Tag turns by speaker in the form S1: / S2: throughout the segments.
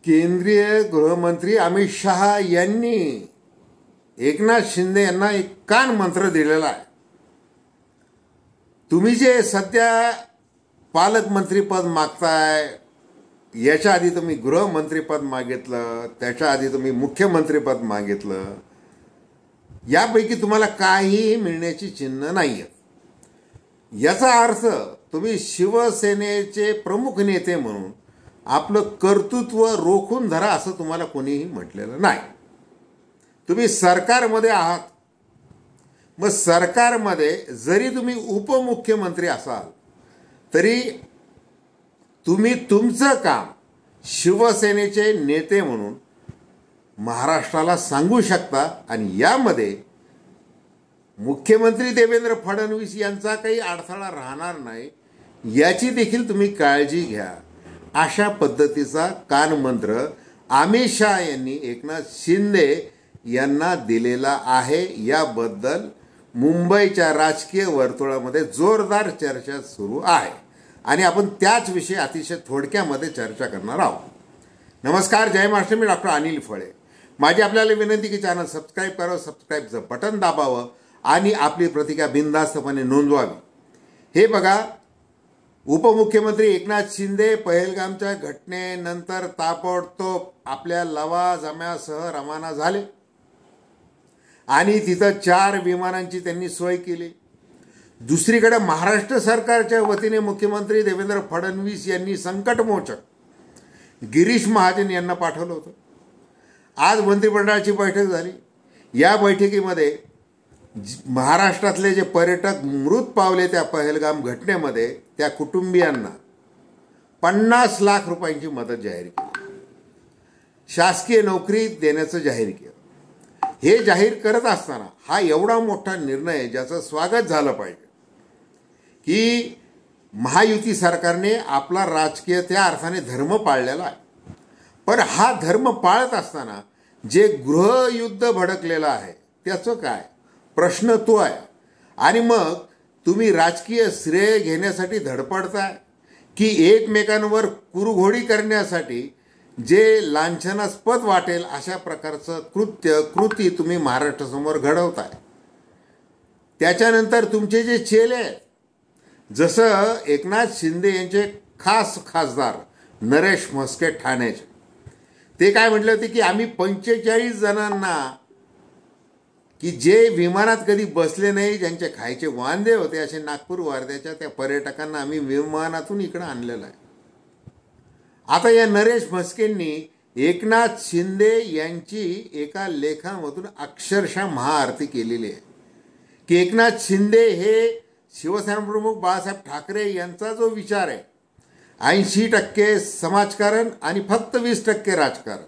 S1: केंद्रीय गृहमंत्री अमित शहा यांनी एकनाथ शिंदे यांना एक कान मंत्र दिलेला आहे. तुम्ही जे सध्या पालकमंत्रीपद मागताय, याच्या आधी तुम्ही गृहमंत्रीपद मागितलं, त्याच्या आधी तुम्ही मुख्यमंत्रीपद मागितलं, यापैकी तुम्हाला काहीही मिळण्याची चिन्ह नाही आहेत. याचा अर्थ तुम्ही शिवसेनेचे प्रमुख नेते म्हणून आपलं कर्तृत्व रोखून धरा असं तुम्हाला कोणीही म्हटलेलं नाही. तुम्ही सरकारमध्ये आहात. मग सरकारमध्ये जरी तुम्ही उपमुख्यमंत्री असाल तरी तुम्ही तुमचं काम शिवसेनेचे नेते म्हणून महाराष्ट्राला सांगू शकता. आणि यामध्ये मुख्यमंत्री देवेंद्र फडणवीस यांचा काही अडथळा राहणार नाही याची देखील तुम्ही काळजी घ्या. अशा पद्धतीचा कानमंत्र अमित शहा यांनी एकनाथ शिंदे यांना दिलेला आहे. याबद्दल मुंबईच्या राजकीय वर्तुळामध्ये जोरदार चर्चा सुरू आहे आणि आपण त्याच विषयी अतिशय थोडक्यामध्ये चर्चा करणार आहोत. नमस्कार, जय महाराष्ट्र. मी डॉक्टर अनिल फळे. माझी आपल्याला विनंती की चॅनल सबस्क्राईब करावं, सबस्क्राईबचं बटन दाबावं आणि आपली प्रतिक्रिया बिनधास्तपणे नोंदवावी. हे बघा, उपमुख्यमंत्री एकनाथ शिंदे पहलगामच्या घटनेनंतर ताबडतोब आपल्या लवाजम्यासह रवाना झाले आणि तिथं 4 विमानांची त्यांनी सोय केली. दुसरीकडे महाराष्ट्र सरकारच्या वतीने मुख्यमंत्री देवेंद्र फडणवीस यांनी संकटमोचक गिरीश महाजन यांना पाठवलं होतं. आज मंत्रिमंडळाची बैठक झाली. या बैठकीमध्ये महाराष्ट्रातले जे पर्यटक मृत पावले त्या पहलगाम घटनेमध्ये त्या कुटुंबियांना 50 लाख रुपयांची मदत जाहीर केली. शासकीय नोकरी देण्याचं जाहीर केलं. हे जाहीर करत असताना हा एवढा मोठा निर्णय ज्याचं स्वागत झालं पाहिजे की महायुती सरकारने आपला राजकीय त्या अर्थाने धर्म पाळलेला आहे. पण हा धर्म पाळत असताना जे गृहयुद्ध भडकलेलं आहे त्याचं काय प्रश्न तो आहे. आणि मग तुम्ही राजकीय श्रेय घेण्यासाठी धडपडताय की एकमेकांवर कुरघोडी करण्यासाठी जे लांछनास्पद वाटेल अशा प्रकारचं कृती तुम्ही महाराष्ट्रासमोर घडवताय. त्याच्यानंतर तुमचे जे चेले आहेत, जसं एकनाथ शिंदे यांचे खास खासदार नरेश म्हस्के ठाण्याचे, ते काय म्हटले होते की आम्ही 45 जणांना की जे विमानात कधी बसले नाही, ज्यांचे खायचे वांदे होते, असे नागपूर वर्ध्याच्या त्या पर्यटकांना आम्ही विमानातून इकडं आणलेलं आहे. आता या नरेश म्हस्केंनी एकनाथ शिंदे यांची एका लेखामधून अक्षरशः महाआरती केलेली आहे की एकनाथ शिंदे हे शिवसेना प्रमुख बाळासाहेब ठाकरे यांचा जो विचार आहे, 80% समाजकारण आणि फक्त 20% राजकारण,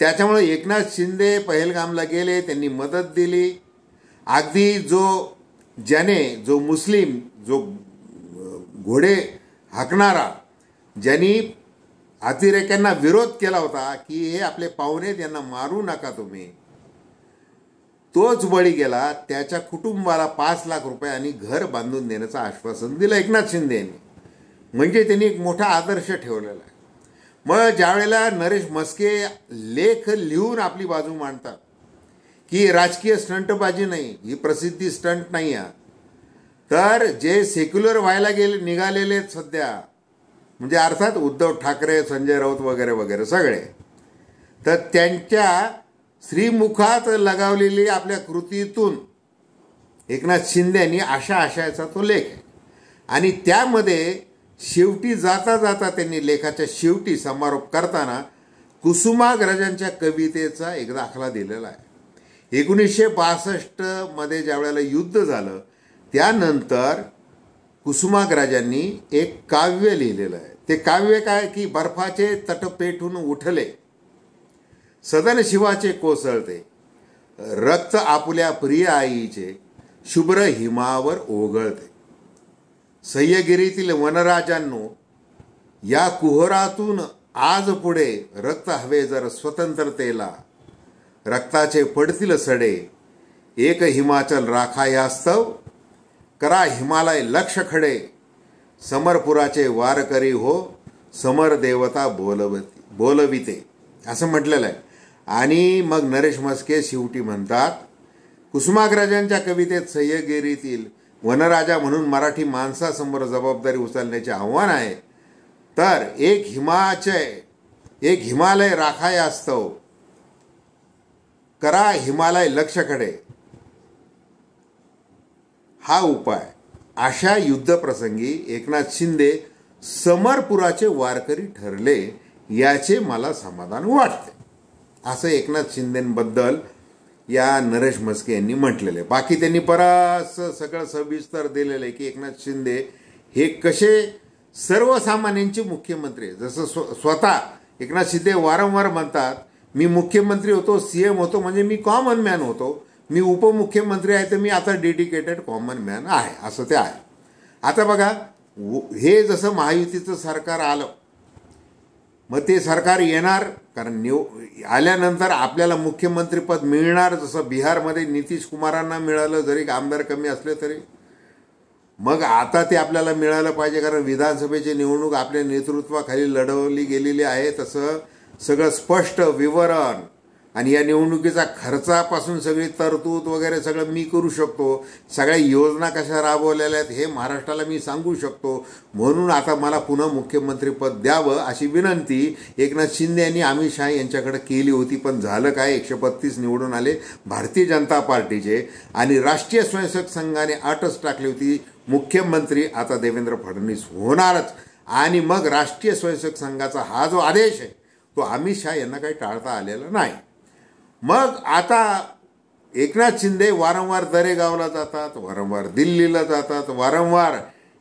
S1: त्याच्यामुळे एकनाथ शिंदे पहलगामला गेले, त्यांनी मदत दिली. अगदी जो मुस्लिम जो घोडे हाकणारा, ज्यांनी अतिरेक्यांना विरोध केला होता की हे आपले पाहुणे, त्यांना मारू नका तुम्ही, तोच बळी गेला. त्याच्या कुटुंबाला 5 लाख रुपये आणि घर बांधून देण्याचं आश्वासन दिलं एकनाथ शिंदे यांनी. म्हणजे त्यांनी एक मोठा आदर्श ठेवलेला आहे. मग ज्यावेळेला नरेश म्हस्के लेख लिहून आपली बाजू मांडतात की राजकीय स्टंटबाजी नाही, ही प्रसिद्धी स्टंट नाही आहे, तर जे सेक्युलर व्हायला निघालेले सध्या, म्हणजे अर्थात उद्धव ठाकरे, संजय राऊत वगैरे वगैरे सगळे, तर त्यांच्या श्रीमुखात लगावलेली आपल्या कृतीतून एकनाथ शिंदे यांनी आशयाचा तो लेख आहे. आणि त्यामध्ये शेवटी जाता जाता त्यांनी लेखाच्या शेवटी समारोप करताना कुसुमाग्रजांच्या कवितेचा एक दाखला दिलेला आहे. 1962 मध्ये ज्यावेळेला युद्ध झालं त्यानंतर कुसुमाग्रजांनी एक काव्य लिहिलेलं आहे. ते काव्य काय की बर्फाचे तट पेटून उठले, सदन शिवाचे कोसळते, रक्त आपुल्या प्रिय आईचे शुभ्र हिमावर ओघळते. सह्यागिरीतील वनराजांनो, या कुहरातून आज पुढे रक्त हवे जर स्वतंत्रतेला, रक्ताचे पडतील सडे, एक हिमाचल राखायास्तव, करा हिमालय लक्ष खडे, समरपुराचे वारकरी हो, समर देवता बोलविते. असं म्हटलेलं आहे. आणि मग नरेश म्हस्के शेवटी म्हणतात, कुसुमाग्रजांच्या कवितेत सह्याद्रीतील वनराजा म्हणून मराठी माणसासमोर जबाबदारी उचलण्याचे आव्हान आहे. तर एक हिमालय राखायास्तव करा हिमालय लक्षकडे हा उपाय. अशा युद्धप्रसंगी एकनाथ शिंदे समरपुराचे वारकरी ठरले याचे मला समाधान वाटते, असं एकनाथ शिंदेबद्दल या नरेश म्हस्के यांनी म्हटलेले. बाकी त्यांनी परत सगळं सविस्तर दिलेलं आहे की एकनाथ शिंदे हे कसे सर्वसामान्यांचे मुख्यमंत्री. जसं स्वतः एकनाथ शिंदे वारंवार म्हणतात, मी मुख्यमंत्री होतो, सीएम होतो म्हणजे मी कॉमन मॅन होतो, मी उपमुख्यमंत्री आहे तर मी आता डेडिकेटेड कॉमन मॅन आहे, असं ते आहे. आता बघा, हे जसं महायुतीचं सरकार आलं, मग ते सरकार येणार, कारण आल्यानंतर आपल्याला मुख्यमंत्रीपद मिळणार. जसं बिहारमध्ये नितीश कुमारांना मिळालं, जरी आमदार कमी असले तरी. मग आता ते आपल्याला मिळालं पाहिजे, कारण विधानसभेची निवडणूक आपल्या नेतृत्वाखाली लढवली गेलेली आहे. तसं सगळं स्पष्ट विवरण आणि या निवडणुकीचा खर्चापासून सगळी तरतूद वगैरे सगळं मी करू शकतो. सगळ्या योजना कशा राबवलेल्या आहेत हे महाराष्ट्राला मी सांगू शकतो. म्हणून आता मला पुन्हा मुख्यमंत्रीपद द्यावं अशी विनंती एकनाथ शिंदे यांनी अमित शहा यांच्याकडे केली होती. पण झालं काय, 132 निवडून आले भारतीय जनता पार्टीचे. आणि राष्ट्रीय स्वयंसेवक संघाने अटच टाकली होती, मुख्यमंत्री आता देवेंद्र फडणवीस होणारच. आणि मग राष्ट्रीय स्वयंसेवक संघाचा हा जो आदेश आहे तो अमित शहा यांना काही टाळता आलेला नाही. मग आता एकनाथ शिंदे वारंवार दरेगावला जातात, वारंवार दिल्लीला जातात, वारंवार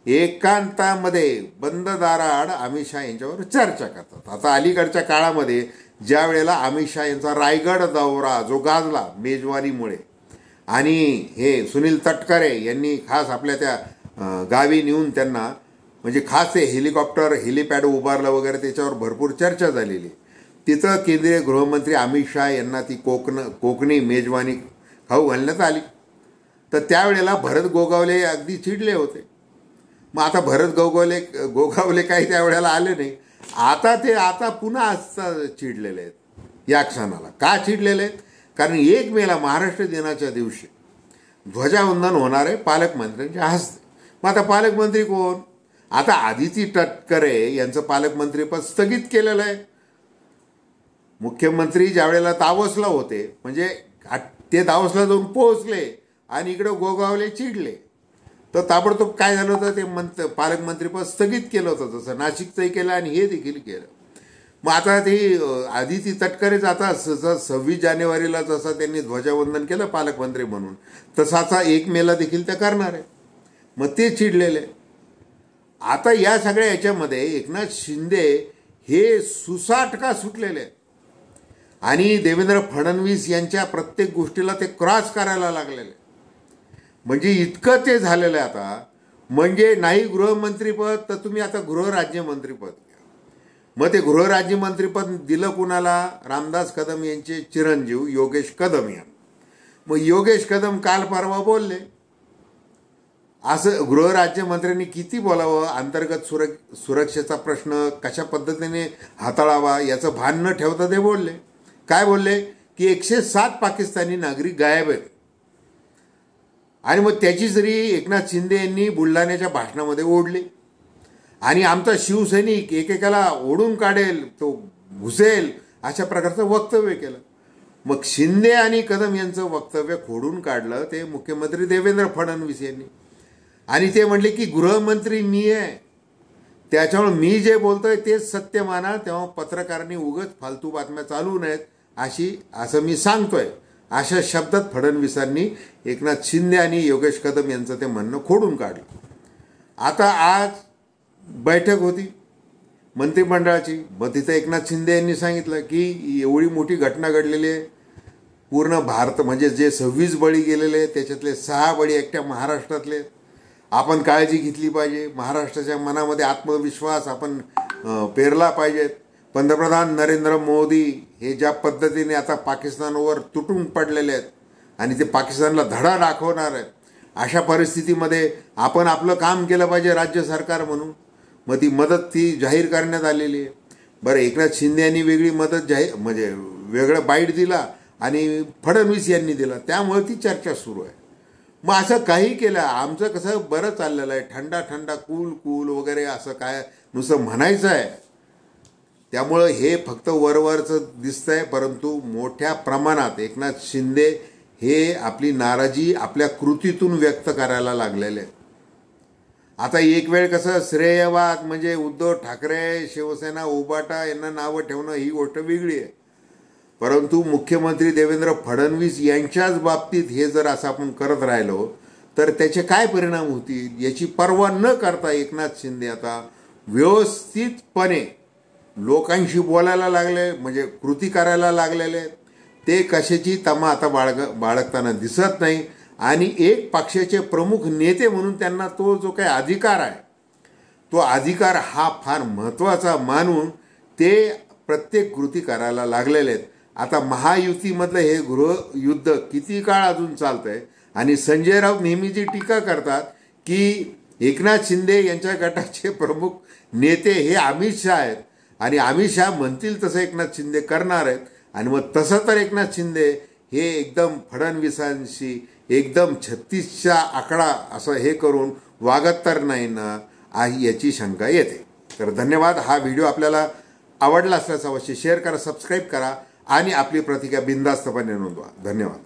S1: एकांतामध्ये बंद दाराआड अमित शहा यांच्यावर चर्चा करतात. आता अलीकडच्या काळामध्ये ज्या वेळेला अमित शहा यांचा रायगड दौरा जो गाजला मेजवानीमुळे, आणि हे सुनील तटकरे यांनी खास आपल्या त्या गावी नेऊन त्यांना म्हणजे खास ते हेलिकॉप्टर हेलिपॅड उभारलं वगैरे, त्याच्यावर भरपूर चर्चा झालेली. तिथं केंद्रीय गृहमंत्री अमित शहा यांना ती कोकणी मेजवानी खाऊ घालण्यात आली. तर त्यावेळेला भरत गोगावले अगदी चिडले होते. मग आता भरत गोगावले काही त्यावेळेला आले नाही. आता पुन्हा चिडलेले आहेत या क्षणाला. का चिडलेले आहेत? कारण 1 मेला महाराष्ट्र दिनाच्या दिवशी ध्वजावंदन होणार आहे पालकमंत्र्यांच्या हस्ते. मग आता पालकमंत्री कोण? आता आदिती तटकरे यांचं पालकमंत्रीपद स्थगित केलेलं आहे. मुख्यमंत्री ज्यावेळेला दावोसला होते, म्हणजे ते दावोसला जाऊन पोहोचले आणि इकडे गोगावले चिडले, तर ताबडतोब काय झालं होतं, ते पालकमंत्रीपद स्थगित केलं होतं. जसं नाशिकचंही केलं आणि हे देखील केलं. मग आता ती आदिती तटकरेच आता 26 जानेवारीला जसं त्यांनी ध्वजावंदन केलं पालकमंत्री म्हणून, तसाचा 1 मेला देखील त्या करणार आहे. मग ते चिडलेले. आता या सगळ्या याच्यामध्ये एकनाथ शिंदे हे सुसाट का सुटलेले आहेत आणि देवेंद्र फडणवीस यांच्या प्रत्येक गोष्टीला ते क्रॉस करायला लागलेले. म्हणजे इतकं ते झालेलं आहे आता, म्हणजे नाही गृहमंत्रीपद तर तुम्ही आता गृहराज्यमंत्रीपद घ्या. मग ते गृहराज्यमंत्रीपद दिलं कुणाला? रामदास कदम यांचे चिरंजीव योगेश कदम यांना. मग योगेश कदम काल परवा बोलले, असं गृहराज्यमंत्र्यांनी किती बोलावं, अंतर्गत सुरक्षेचा प्रश्न कशा पद्धतीने हाताळावा याचं भान न ठेवता ते बोलले. काय बोलले? की 107 पाकिस्तानी नागरिक गायब आहेत. आणि मग त्याची जरी एकनाथ शिंदे यांनी बुलढाण्याच्या भाषणामध्ये ओढली आणि आमचा शिवसैनिक एकेकाला ओढून काढेल, तो घुसेल, अशा प्रकारचं वक्तव्य केलं. मग शिंदे आणि कदम यांचं वक्तव्य खोडून काढलं ते मुख्यमंत्री देवेंद्र फडणवीस यांनी. आणि ते म्हणले की गृहमंत्री मी आहे, त्याच्यामुळे मी जे बोलतोय तेच सत्य माना, तेव्हा पत्रकारांनी उगाच फालतू बातम्या चालू नयेत असं मी सांगतोय. अशा शब्दात फडणवीसांनी एकनाथ शिंदे आणि योगेश कदम यांचं ते म्हणणं खोडून काढलं. आता आज बैठक होती मंत्रिमंडळाची. मग तिथं एकनाथ शिंदे यांनी सांगितलं की एवढी मोठी घटना घडलेली आहे, पूर्ण भारत म्हणजे जे 26 बळी गेलेले त्याच्यातले 6 बळी एकट्या महाराष्ट्रातले. आपण काळजी घेतली पाहिजे, महाराष्ट्राच्या मनामध्ये आत्मविश्वास आपण पेरला पाहिजेत. पंतप्रधान नरेंद्र मोदी हे ज्या पद्धतीने आता पाकिस्तानवर तुटून पडलेले आहेत आणि ते पाकिस्तानला धडा दाखवणार आहेत, अशा परिस्थितीमध्ये आपण आपलं काम केलं पाहिजे राज्य सरकार म्हणून. मग ती मदत ती जाहीर करण्यात आलेली आहे. बरं, एकनाथ शिंदे यांनी वेगळी मदत जाहीर म्हणजे वेगळं बाईट दिला आणि फडणवीस यांनी दिला, त्यामुळे ती चर्चा सुरू आहे. मग असं काही केलं, आमचं कसं बरं चाललेलं आहे, थंडा थंडा कूल कूल वगैरे असं काय नुसतं म्हणायचं आहे. त्यामुळं हे फक्त वरवरचं दिसतंय, परंतु मोठ्या प्रमाणात एकनाथ शिंदे हे आपली नाराजी आपल्या कृतीतून व्यक्त करायला लागलेले आहेत. आता एक वेळ कसं श्रेयवाद म्हणजे उद्धव ठाकरे, शिवसेना, उबाटा यांना नावं ठेवणं ही गोष्ट वेगळी आहे, परंतु मुख्यमंत्री देवेंद्र फडणवीस यांच्याच बाबतीत हे जर असं आपण करत राहिलो तर त्याचे काय परिणाम होतील याची पर्वा न करता एकनाथ शिंदे आता व्यवस्थितपणे लोकांशी बोलायला लागले, म्हणजे कृती करायला लागलेले. ते कशाची तमा आता बाळगताना दिसत नाही. आणि एक पक्षाचे प्रमुख नेते म्हणून त्यांना तो जो काही अधिकार आहे, तो अधिकार हा फार महत्त्वाचा मानून ते प्रत्येक कृती करायला लागलेले आहेत. आता महायुतीमधलं हे गृहयुद्ध किती काळ अजून चालतंय. आणि संजय राऊत नेहमी जी टीका करतात की एकनाथ शिंदे यांच्या गटाचे प्रमुख नेते हे अमित शहा आहेत आणि अमित शहा म्हणतील तसं एकनाथ शिंदे करणार आहेत. आणि मग तसं तर एकनाथ शिंदे हे एकदम फडणवीसांशी एकदम 36चा आकडा असं हे करून वागत तर नाही ना, याची शंका येते. तर धन्यवाद. हा व्हिडिओ आपल्याला आवडला असल्यास अवश्य शेअर करा, सबस्क्राईब करा आणि आपली प्रतिक्रिया बिनधास्तपणे नोंदवा. धन्यवाद.